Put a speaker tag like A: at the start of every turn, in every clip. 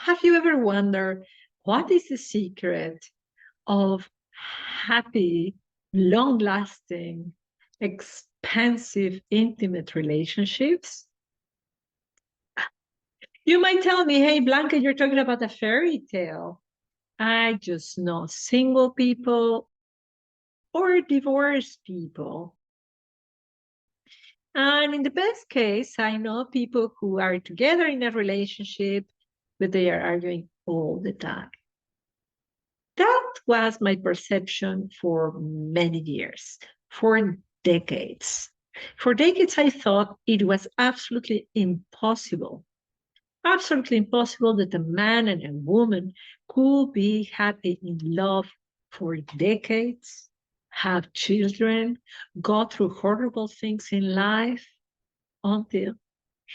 A: Have you ever wondered what is the secret of happy, long lasting, expansive, intimate relationships? You might tell me, hey, Blanca, you're talking about a fairy tale. I just know single people or divorced people. And in the best case, I know people who are together in a relationship, but they are arguing all the time. That was my perception for many years, for decades. For decades, I thought it was absolutely impossible that a man and a woman could be happy in love for decades, have children, go through horrible things in life until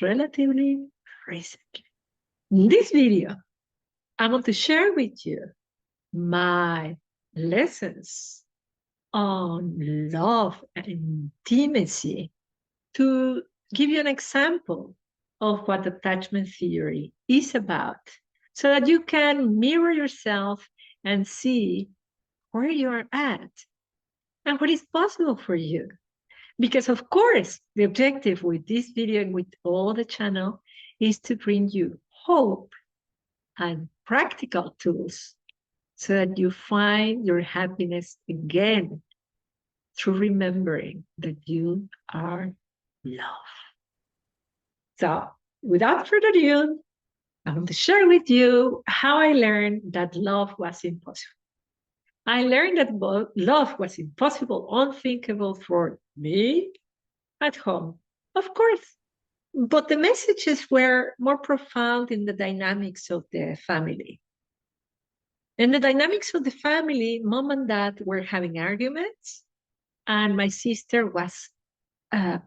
A: relatively recently. In this video, I want to share with you my lessons on love and intimacy to give you an example of what attachment theory is about so that you can mirror yourself and see where you're at and what is possible for you. Because, of course, the objective with this video and with all the channel is to bring you hope and practical tools so that you find your happiness again through remembering that you are love. So, without further ado, I want to share with you how I learned that love was impossible. I learned that love was impossible, unthinkable for me at home, of course. But the messages were more profound in the dynamics of the family. In the dynamics of the family, mom and dad were having arguments, and my sister was uh,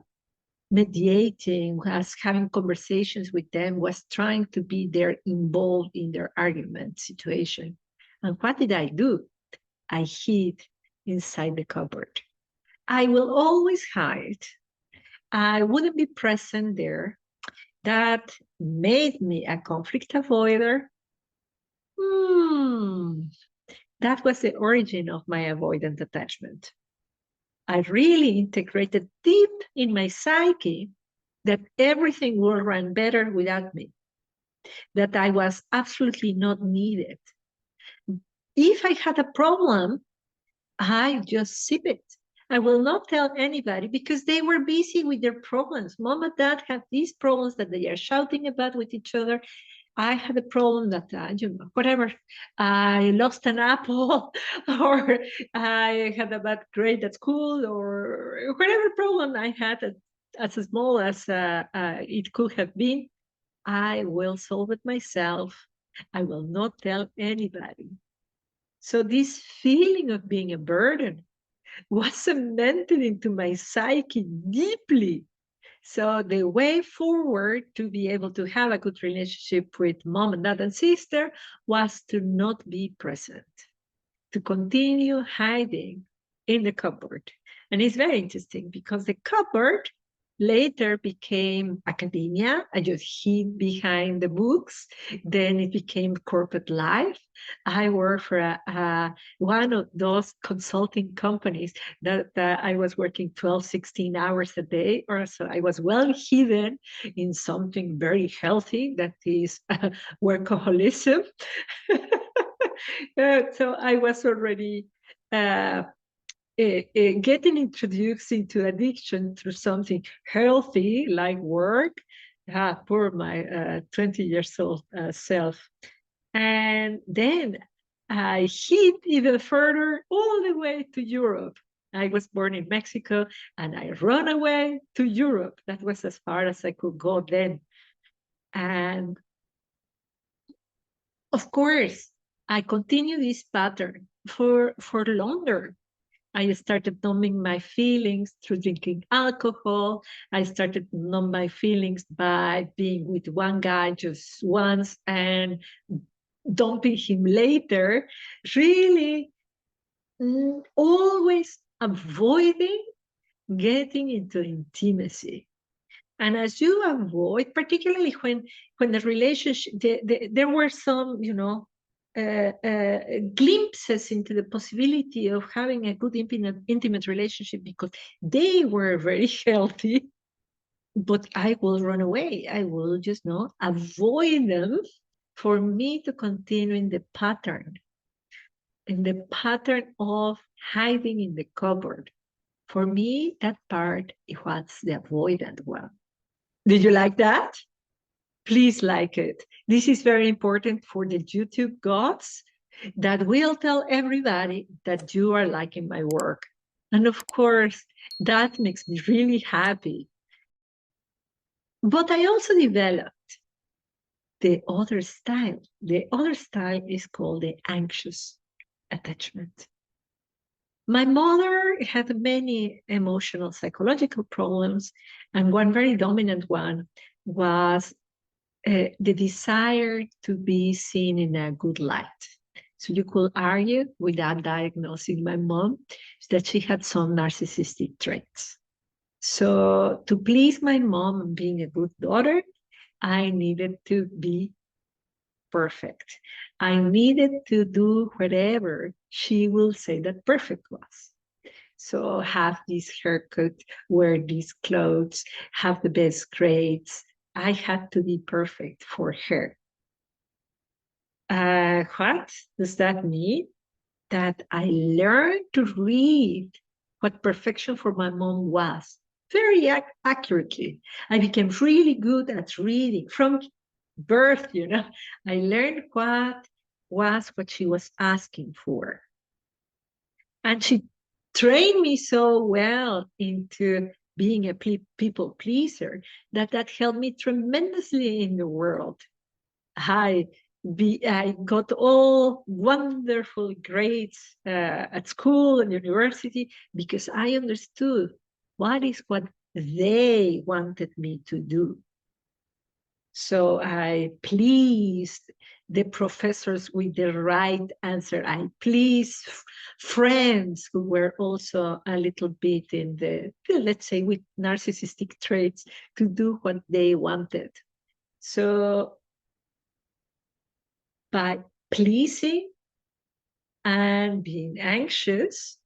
A: mediating, was having conversations with them, was trying to be there involved in their argument situation. And what did I do? I hid inside the cupboard. I will always hide. I wouldn't be present there. That made me a conflict avoider. That was the origin of my avoidant attachment. I really integrated deep in my psyche that everything will run better without me, that I was absolutely not needed. If I had a problem, I just sip it. I will not tell anybody because they were busy with their problems. Mom and dad have these problems that they are shouting about with each other. I had a problem that, whatever, I lost an apple or I had a bad grade at school or whatever problem I had as small as it could have been, I will solve it myself. I will not tell anybody. So this feeling of being a burden was cemented into my psyche deeply. So the way forward to be able to have a good relationship with mom and dad and sister was to not be present, to continue hiding in the cupboard. And it's very interesting because the cupboard later became academia. I just hid behind the books. Then it became corporate life. I worked for one of those consulting companies that I was working 12, 16 hours a day or so. I was well hidden in something very healthy that is workaholism. So I was already getting introduced into addiction through something healthy like work. Poor my 20 years old self. And then I hid even further all the way to Europe. I was born in Mexico and I ran away to Europe. That was as far as I could go then. And of course, I continue this pattern for longer. I started numbing my feelings through drinking alcohol. I started to numb my feelings by being with one guy just once and dumping him later. Really, always avoiding getting into intimacy. And as you avoid, particularly when the relationship, there were some, glimpses into the possibility of having a good intimate relationship because they were very healthy, but I will run away. I will just avoid them for me to continue in the pattern of hiding in the cupboard. For me, that part it was the avoidant one. Did you like that? Please like it. This is very important for the YouTube gods that will tell everybody that you are liking my work. And of course, that makes me really happy. But I also developed the other style. The other style is called the anxious attachment. My mother had many emotional, psychological problems, and one very dominant one was the desire to be seen in a good light. So you could argue without diagnosing my mom that she had some narcissistic traits. So to please my mom and being a good daughter, I needed to be perfect. I needed to do whatever she will say that perfect was. So have this haircut, wear these clothes, have the best grades. I had to be perfect for her. What does that mean? That I learned to read what perfection for my mom was very accurately. I became really good at reading from birth, I learned what she was asking for. And she trained me so well into being a people pleaser that helped me tremendously in the world. I got all wonderful grades at school and university because I understood what they wanted me to do. So I pleased the professors with the right answer. I pleased friends who were also a little bit in the, let's say, with narcissistic traits to do what they wanted. So by pleasing and being anxious,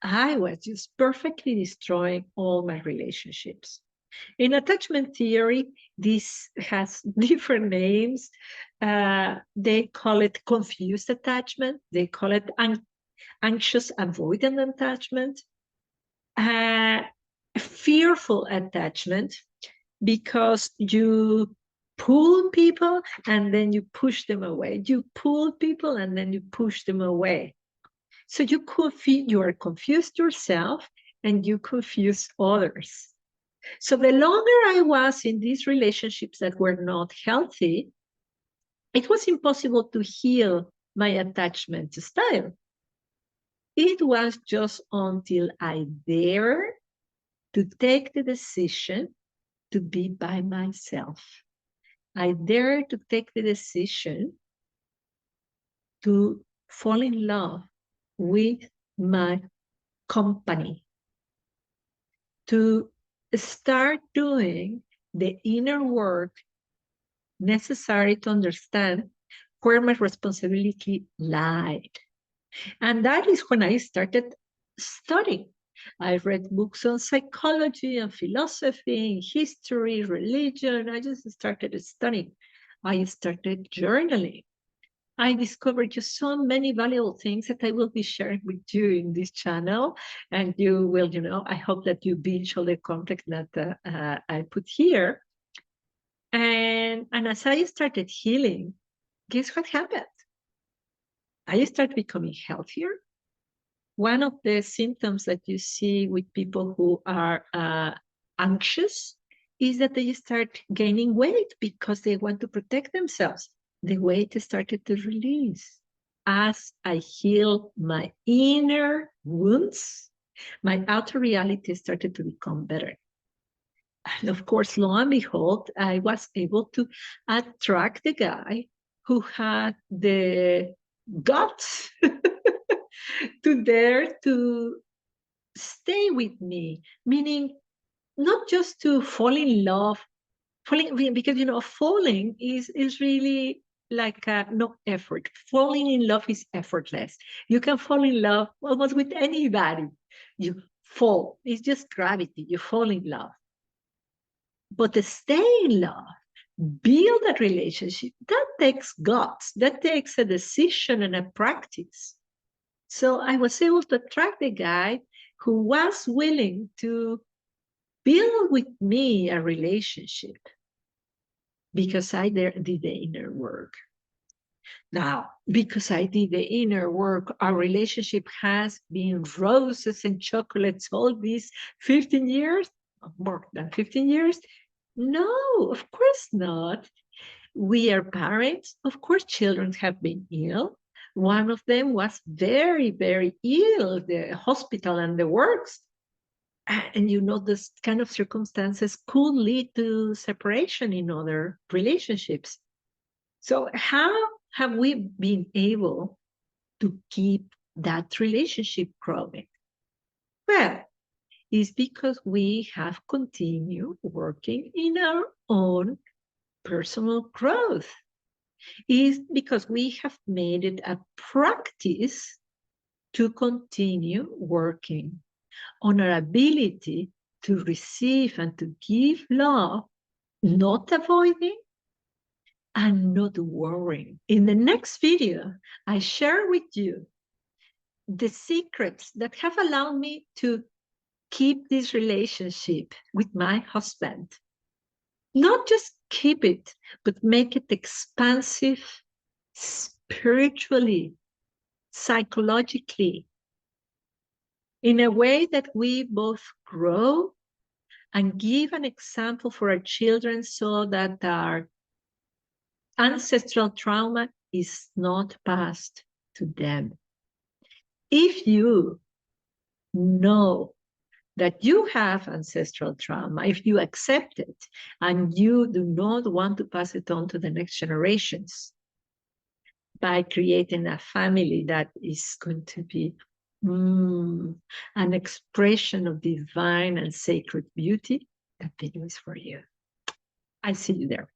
A: I was just perfectly destroying all my relationships. In attachment theory, this has different names. They call it confused attachment. They call it anxious avoidant attachment. Fearful attachment, because you pull people and then you push them away. You pull people and then you push them away. So you are confused yourself and you confuse others. So the longer I was in these relationships that were not healthy, it was impossible to heal my attachment style. It was just until I dared to take the decision to be by myself. I dared to take the decision to fall in love with my company, to start doing the inner work necessary to understand where my responsibility lied. And that is when I started studying. I read books on psychology and philosophy, history, religion. I just started studying. I started journaling. I discovered just so many valuable things that I will be sharing with you in this channel. And you will, I hope that you binge all the content that I put here. And as I started healing, guess what happened? I started becoming healthier. One of the symptoms that you see with people who are anxious is that they start gaining weight because they want to protect themselves. The weight started to release. As I heal my inner wounds, my outer reality started to become better. And of course, lo and behold, I was able to attract the guy who had the guts to dare to stay with me, meaning not just to fall in love, because falling is really like no effort. Falling in love is effortless. You can fall in love almost with anybody. You fall. It's just gravity. You fall in love. But to stay in love, build a relationship, that takes guts. That takes a decision and a practice. So I was able to attract a guy who was willing to build with me a relationship because I did the inner work. Now, because I did the inner work, our relationship has been roses and chocolates all these 15 years, more than 15 years. No, of course not. We are parents. Of course, children have been ill. One of them was very, very ill, the hospital and the works. And this kind of circumstances could lead to separation in other relationships. So how have we been able to keep that relationship growing? Well, it's because we have continued working in our own personal growth. It's because we have made it a practice to continue working on our ability to receive and to give love, not avoiding and not worrying. In the next video, I share with you the secrets that have allowed me to keep this relationship with my husband. Not just keep it, but make it expansive spiritually, psychologically, in a way that we both grow and give an example for our children so that our ancestral trauma is not passed to them. If you know that you have ancestral trauma, if you accept it and you do not want to pass it on to the next generations by creating a family that is going to be an expression of divine and sacred beauty, that video is for you. I see you there.